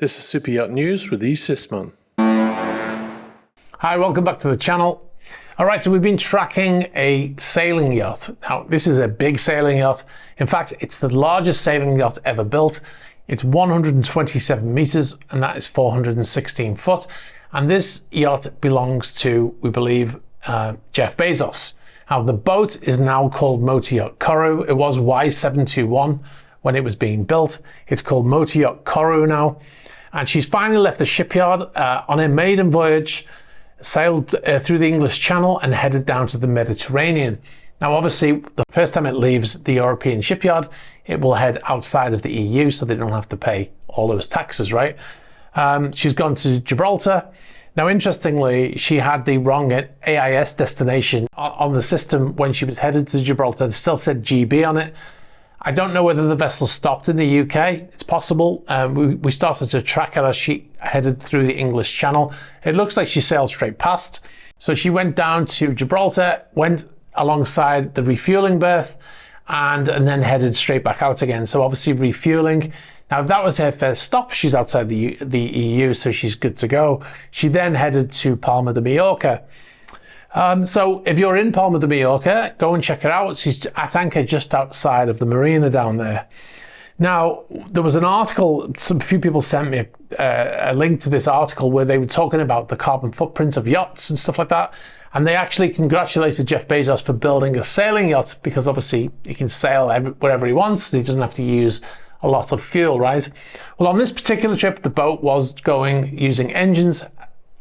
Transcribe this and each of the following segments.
This is Super Yacht News with Sisman. Hi, welcome back to the channel. All right, so we've been tracking a sailing yacht. Now, this is a big sailing yacht. In fact, it's the largest sailing yacht ever built. It's 127 meters, and that is 416 foot. And this yacht belongs to, we believe, Jeff Bezos. Now, the boat is now called Motor Yacht Koru. It was Y721 when it was being built. It's called Motor Yacht Koru now. And she's finally left the shipyard on a maiden voyage, sailed through the English Channel and headed down to the Mediterranean. Now, obviously, the first time it leaves the European shipyard, it will head outside of the EU, so they don't have to pay all those taxes, right? She's gone to Gibraltar. Now, interestingly, she had the wrong AIS destination on the system when she was headed to Gibraltar. It still said GB on it. I don't know whether the vessel stopped in the UK. It's possible. We started to track her as she headed through the English Channel. It looks like she sailed straight past. So she went down to Gibraltar, went alongside the refueling berth, and then headed straight back out again. So obviously refueling. Now, if that was her first stop, she's outside the EU, so she's good to go. She then headed to Palma de Mallorca. So if you're in Palma de Mallorca, go and check her out. She's at anchor just outside of the marina down there. Now, there was an article, a few people sent me a link to this article where they were talking about the carbon footprint of yachts and stuff like that. And they actually congratulated Jeff Bezos for building a sailing yacht because obviously he can sail wherever he wants. He doesn't have to use a lot of fuel, right? Well, on this particular trip, the boat was going using engines.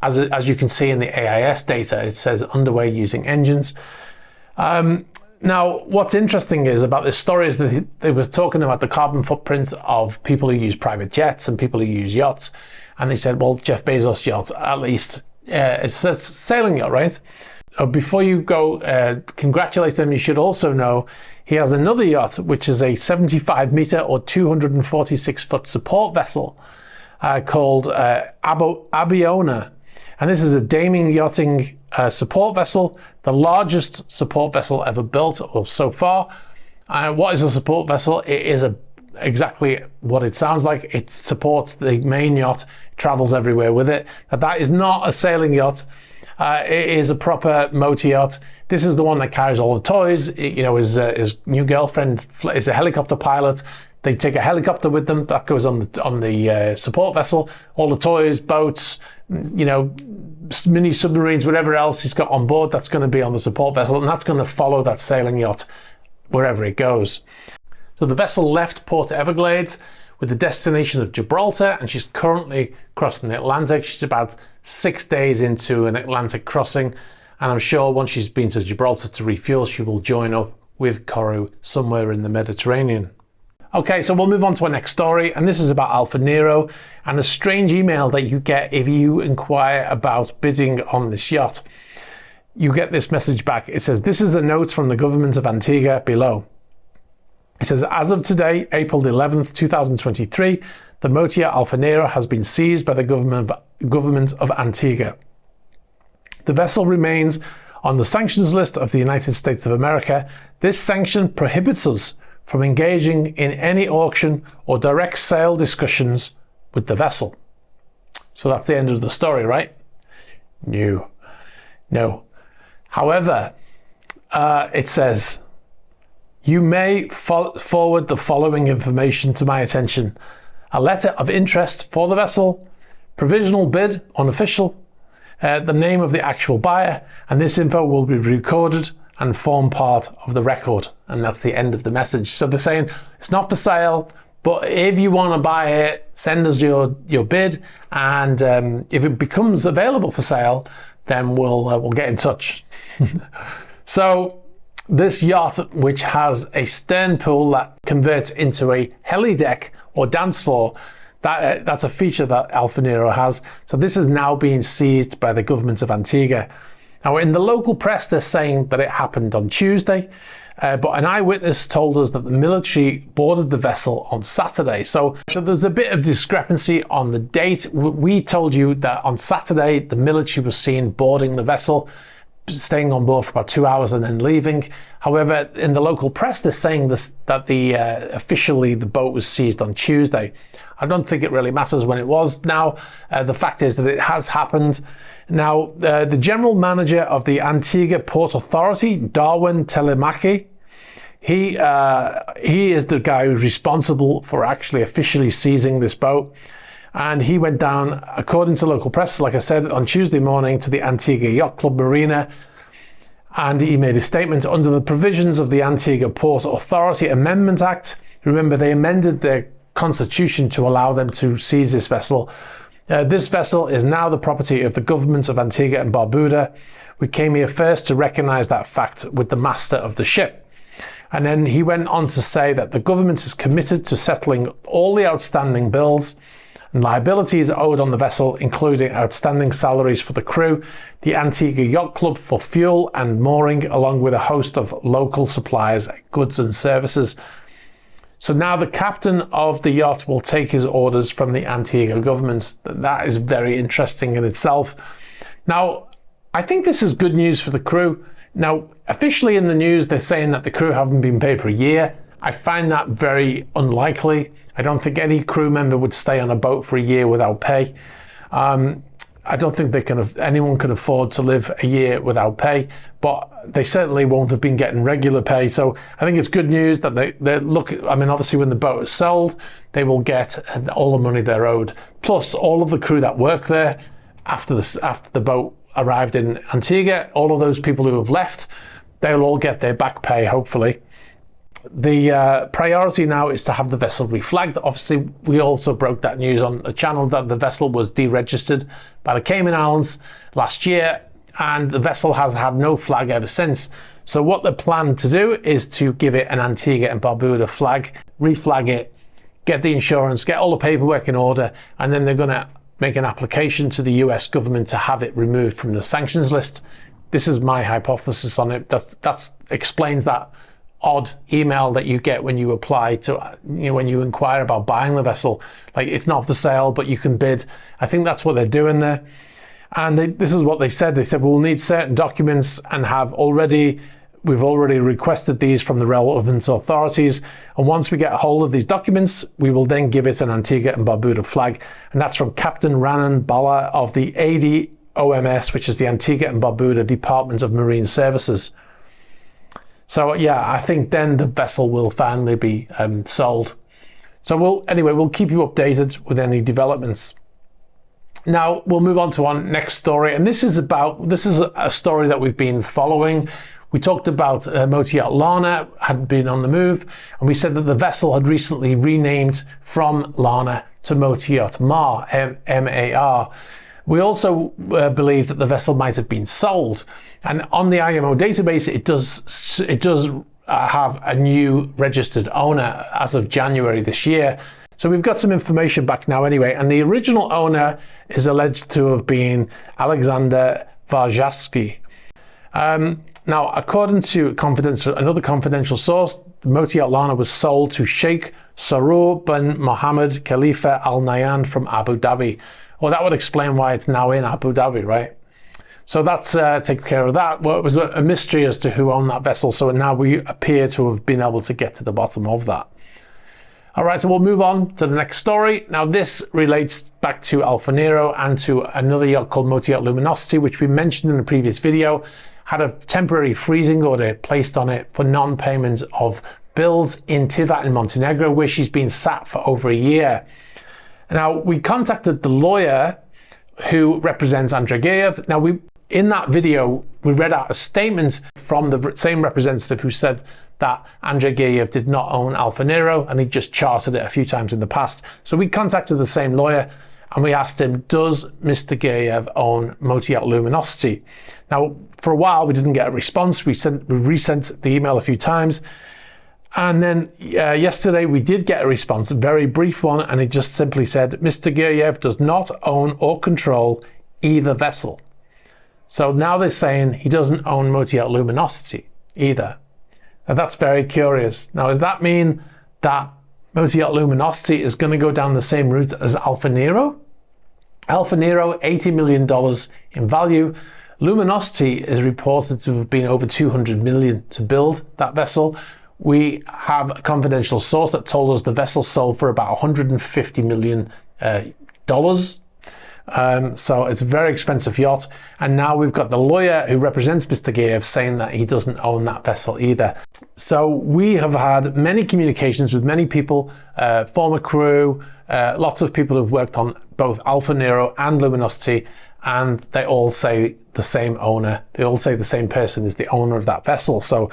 As you can see in the AIS data, it says underway using engines. Now, what's interesting is about this story is that they were talking about the carbon footprint of people who use private jets and people who use yachts. And they said, well, Jeff Bezos' yacht, at least, it's a sailing yacht, right? Before you go congratulate them, you should also know he has another yacht, which is a 75 meter or 246 foot support vessel called Abiona. And this is a Daming yachting support vessel, the largest support vessel ever built or so far. What is a support vessel? It is exactly what it sounds like. It supports the main yacht, travels everywhere with it. Now, that is not a sailing yacht. It is a proper motor yacht. This is the one that carries all the toys. His new girlfriend is a helicopter pilot. They take a helicopter with them that goes on the support vessel. All the toys, boats, mini submarines, whatever else he's got on board, that's going to be on the support vessel, and that's going to follow that sailing yacht wherever it goes. So the vessel left Port Everglades with the destination of Gibraltar, and she's currently crossing the Atlantic. She's about 6 days into an Atlantic crossing, and I'm sure once she's been to Gibraltar to refuel, she will join up with Koru somewhere in the Mediterranean. Okay, so we'll move on to our next story, and this is about Alfa Nero and a strange email that you get if you inquire about bidding on this yacht. You get this message back. It says, this is a note from the government of Antigua below. It says, as of today, April 11th, 2023, the motor yacht Alfa Nero has been seized by the government of Antigua. The vessel remains on the sanctions list of the United States of America. This sanction prohibits us from engaging in any auction or direct sale discussions with the vessel. So that's the end of the story, right? No. However, it says, you may forward the following information to my attention. A letter of interest for the vessel, provisional bid, unofficial, the name of the actual buyer, and this info will be recorded and form part of the record. And that's the end of the message. So they're saying it's not for sale, but if you want to buy it, send us your bid, and if it becomes available for sale, then we'll get in touch. So this yacht, which has a stern pool that converts into a heli deck or dance floor, that's a feature that Alfa Nero has. So this is now being seized by the government of Antigua. Now, in the local press, they're saying that it happened on Tuesday, but an eyewitness told us that the military boarded the vessel on Saturday. So there's a bit of discrepancy on the date. We told you that on Saturday, the military was seen boarding the vessel. staying on board for about 2 hours and then leaving. However, in the local press, they're saying that officially the boat was seized on Tuesday. I don't think it really matters when it was. Now, the fact is that it has happened. Now, the general manager of the Antigua Port Authority, Darwin Telemaki, he is the guy who's responsible for actually officially seizing this boat. And he went down, according to local press, like I said, on Tuesday morning to the Antigua Yacht Club Marina. And he made a statement under the provisions of the Antigua Port Authority Amendment Act. Remember, they amended their constitution to allow them to seize this vessel. This vessel is now the property of the government of Antigua and Barbuda. We came here first to recognize that fact with the master of the ship. And then he went on to say that the government is committed to settling all the outstanding bills and liabilities owed on the vessel, including outstanding salaries for the crew, the Antigua Yacht Club for fuel and mooring, along with a host of local suppliers, goods and services. So now the captain of the yacht will take his orders from the Antigua government. That is very interesting in itself. Now, I think this is good news for the crew. Now, officially in the news, they're saying that the crew haven't been paid for a year. I find that very unlikely. I don't think any crew member would stay on a boat for a year without pay. I don't think anyone can afford to live a year without pay, but they certainly won't have been getting regular pay. So I think it's good news that they look. I mean, obviously, when the boat is sold, they will get all the money they're owed, plus all of the crew that work there after the boat arrived in Antigua. All of those people who have left, they'll all get their back pay, hopefully. The priority now is to have the vessel reflagged. Obviously, we also broke that news on the channel that the vessel was deregistered by the Cayman Islands last year, and the vessel has had no flag ever since. So what they plan to do is to give it an Antigua and Barbuda flag, reflag it, get the insurance, get all the paperwork in order, and then they're going to make an application to the US government to have it removed from the sanctions list. This is my hypothesis on it. That explains that odd email that you get when you apply to, when you inquire about buying the vessel. Like, it's not for sale, but you can bid. I think that's what they're doing there. And this is what they said. They said, we'll need certain documents and we've already requested these from the relevant authorities. And once we get a hold of these documents, we will then give it an Antigua and Barbuda flag. And that's from Captain Ranan Bala of the ADOMS, which is the Antigua and Barbuda Department of Marine Services. So yeah, I think then the vessel will finally be sold. So we'll keep you updated with any developments. Now we'll move on to our next story, and this is a story that we've been following. We talked about motor yacht Lana had been on the move, and we said that the vessel had recently renamed from Lana to motor yacht Mar, M-A-R. We also believe that the vessel might have been sold, and on the IMO database, it does have a new registered owner as of January this year. So we've got some information back now anyway, and the original owner is alleged to have been Alexander Varjasky. Now, according to another confidential source, the motor yacht Lana was sold to Sheikh Sarur bin Mohammed Khalifa Al Nahyan from Abu Dhabi. Well, that would explain why it's now in Abu Dhabi, right? So that's taken care of that. Well, it was a mystery as to who owned that vessel, so now we appear to have been able to get to the bottom of that. All right, so we'll move on to the next story. Now, this relates back to Alfa Nero and to another yacht called Motor Yacht Luminosity, which we mentioned in a previous video, had a temporary freezing order placed on it for non-payment of bills in Tivat in Montenegro, where she's been sat for over a year. Now, we contacted the lawyer who represents Andrey Geryev. Now, in that video, we read out a statement from the same representative who said that Andrey Geryev did not own Alfa Nero and he just chartered it a few times in the past. So we contacted the same lawyer and we asked him, does Mr. Geryev own Motor Yacht Luminosity? Now, for a while, we didn't get a response. We resent the email a few times. And then yesterday we did get a response, a very brief one, and it just simply said, Mr. Geryev does not own or control either vessel. So now they're saying he doesn't own Motor Yacht Luminosity either. Now that's very curious. Now, does that mean that Motor Yacht Luminosity is going to go down the same route as Alfa Nero? Alfa Nero, $80 million in value. Luminosity is reported to have been over 200 million to build that vessel. We have a confidential source that told us the vessel sold for about $150 million. So it's a very expensive yacht. And now we've got the lawyer who represents Mr. Geryev saying that he doesn't own that vessel either. So we have had many communications with many people, former crew, lots of people who've worked on both Alfa Nero and Luminosity, and they all say the same owner. They all say the same person is the owner of that vessel. So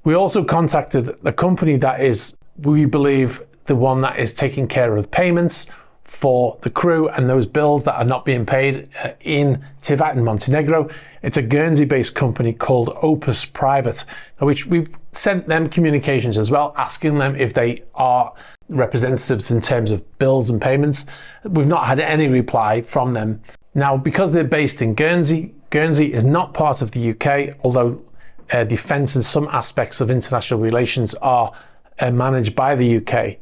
we also contacted the company that is, we believe, the one that is taking care of payments for the crew and those bills that are not being paid in Tivat in Montenegro. It's a Guernsey-based company called Opus Private, which we've sent them communications as well, asking them if they are representatives in terms of bills and payments. We've not had any reply from them. Now, because they're based in Guernsey, Guernsey is not part of the UK, although defence and some aspects of international relations are managed by the UK.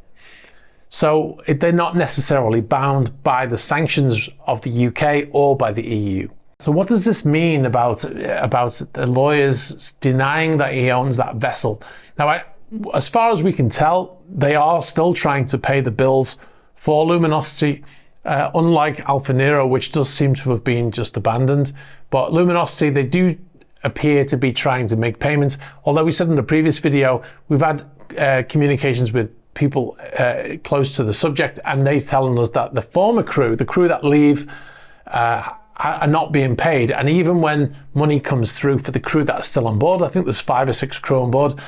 So they're not necessarily bound by the sanctions of the UK or by the EU. So what does this mean about the lawyers denying that he owns that vessel? Now, as far as we can tell, they are still trying to pay the bills for Luminosity, unlike Alfa Nero, which does seem to have been just abandoned. But Luminosity, they do appear to be trying to make payments. Although we said in the previous video, we've had communications with people close to the subject, and they telling us that the former crew, the crew that leave, are not being paid. And even when money comes through for the crew that are still on board, I think there's 5 or 6 crew on board,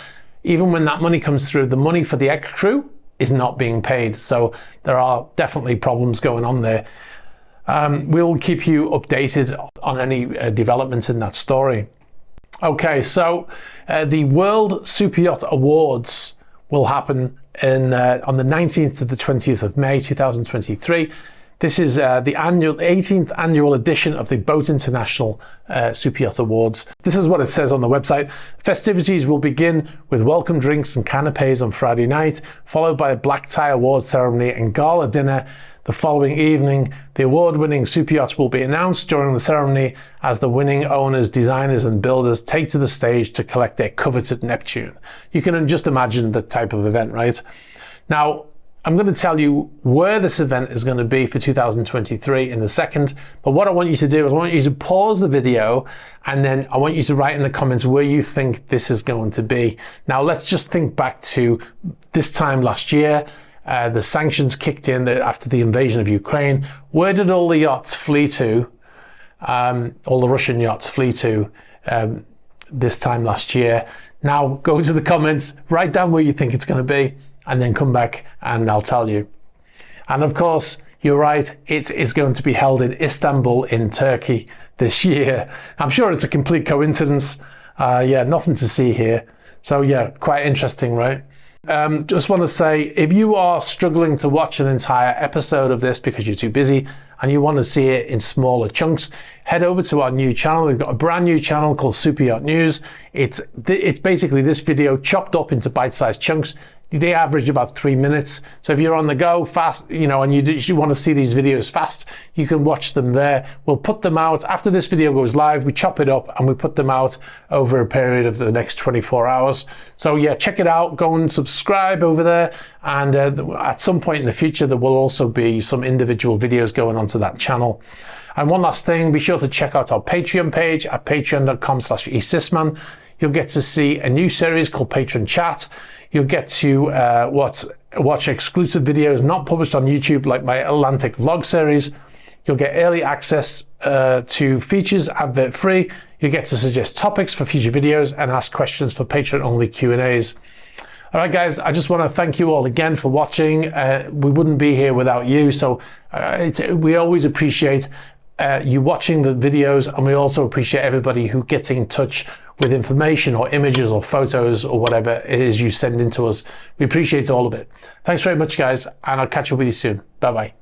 even when that money comes through, the money for the ex-crew is not being paid. So there are definitely problems going on there. We'll keep you updated on any developments in that story. Okay, so the World Superyacht Awards will happen on the 19th to the 20th of May 2023. This is the 18th annual edition of the Boat International Superyacht Awards. This is what it says on the website. Festivities will begin with welcome drinks and canapes on Friday night, followed by a black tie awards ceremony and gala dinner. The following evening, the award-winning superyacht will be announced during the ceremony as the winning owners, designers and builders take to the stage to collect their coveted Neptune. You can just imagine the type of event, right? Now, I'm going to tell you where this event is going to be for 2023 in a second, but what I want you to do is I want you to pause the video and then I want you to write in the comments where you think this is going to be. Now, let's just think back to this time last year. The sanctions kicked in after the invasion of Ukraine. Where did all the yachts flee to? All the Russian yachts flee to this time last year. Now go to the comments, write down where you think it's going to be, and then come back and I'll tell you. And of course, you're right, it is going to be held in Istanbul in Turkey this year. I'm sure it's a complete coincidence. Yeah, nothing to see here. So yeah, quite interesting, right? Just want to say, if you are struggling to watch an entire episode of this because you're too busy and you want to see it in smaller chunks, head over to our new channel. We've got a brand new channel called SuperYacht News. It's basically this video chopped up into bite-sized chunks. They average about 3 minutes. So if you're on the go fast, you know, and you want to see these videos fast, you can watch them there. We'll put them out after this video goes live. We chop it up and we put them out over a period of the next 24 hours. So yeah, check it out. Go and subscribe over there. And at some point in the future, there will also be some individual videos going onto that channel. And one last thing, be sure to check out our Patreon page at patreon.com/esisman. You'll get to see a new series called Patron Chat. You'll get to watch exclusive videos not published on YouTube, like my Atlantic vlog series. You'll get early access to features advert free. You get to suggest topics for future videos and ask questions for Patreon-only Q&As. All right, guys, I just want to thank you all again for watching. We wouldn't be here without you, so we always appreciate you watching the videos, and we also appreciate everybody who gets in touch with information or images or photos or whatever it is you send in to us. We appreciate all of it. Thanks very much, guys, and I'll catch up with you soon. Bye-bye.